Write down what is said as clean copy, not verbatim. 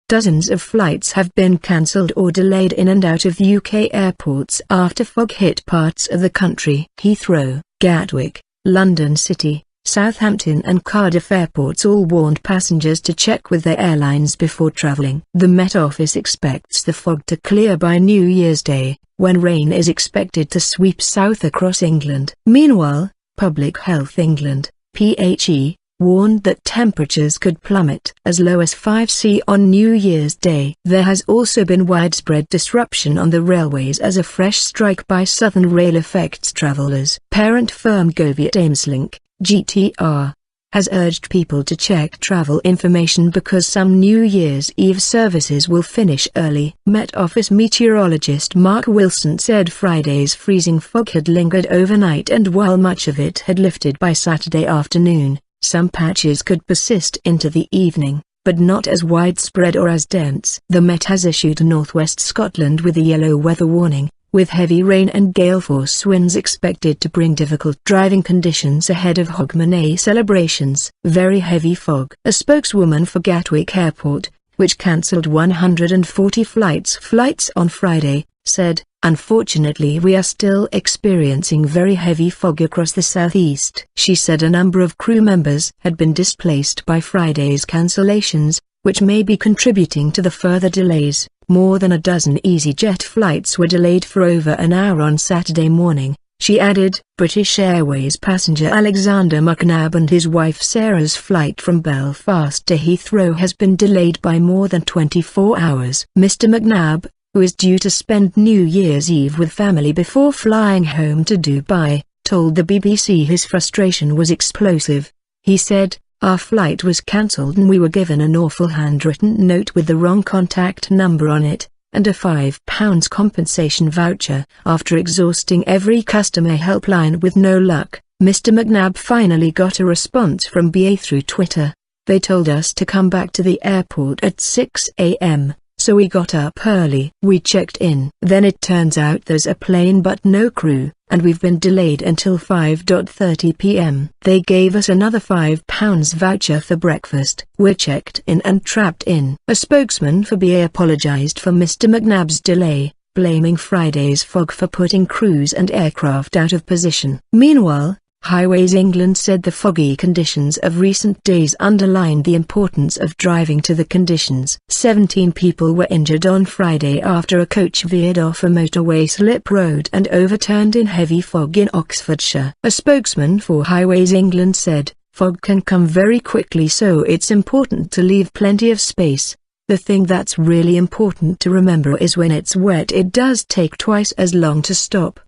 Dozens of flights have been cancelled or delayed in and out of UK airports after fog hit parts of the country. Heathrow, Gatwick, London City, Southampton and Cardiff airports all warned passengers to check with their airlines before travelling. The Met Office expects the fog to clear by New Year's Day, when rain is expected to sweep south across England. Meanwhile, Public Health England, PHE, warned that temperatures could plummet as low as 5°C on New Year's Day. There has also been widespread disruption on the railways as a fresh strike by Southern Rail affects travellers. Parent firm Govia Thameslink, GTR, has urged people to check travel information because some New Year's Eve services will finish early. Met Office meteorologist Mark Wilson said Friday's freezing fog had lingered overnight, and while much of it had lifted by Saturday afternoon, some patches could persist into the evening, but not as widespread or as dense. The Met has issued Northwest Scotland with a yellow weather warning, with heavy rain and gale-force winds expected to bring difficult driving conditions ahead of Hogmanay celebrations. Very heavy fog. A spokeswoman for Gatwick Airport, which cancelled 140 flights on Friday, said, "Unfortunately we are still experiencing very heavy fog across the southeast." She said a number of crew members had been displaced by Friday's cancellations, which may be contributing to the further delays. More than a dozen EasyJet flights were delayed for over an hour on Saturday morning. She added, British Airways passenger Alexander McNabb and his wife Sarah's flight from Belfast to Heathrow has been delayed by more than 24 hours. Mr. McNabb, who is due to spend New Year's Eve with family before flying home to Dubai, told the BBC his frustration was explosive. He said, "Our flight was cancelled and we were given an awful handwritten note with the wrong contact number on it, and a £5 compensation voucher. After exhausting every customer helpline with no luck, Mr. McNabb finally got a response from BA through Twitter. They told us to come back to the airport at 6 a.m. So we got up early. We checked in. Then it turns out there's a plane but no crew, and we've been delayed until 5:30 p.m. They gave us another £5 voucher for breakfast. We're checked in and trapped in." A spokesman for BA apologized for Mr. McNabb's delay, blaming Friday's fog for putting crews and aircraft out of position. Meanwhile, Highways England said the foggy conditions of recent days underlined the importance of driving to the conditions. 17 people were injured on Friday after a coach veered off a motorway slip road and overturned in heavy fog in Oxfordshire. A spokesman for Highways England said, "Fog can come very quickly, so it's important to leave plenty of space. The thing that's really important to remember is when it's wet it does take twice as long to stop."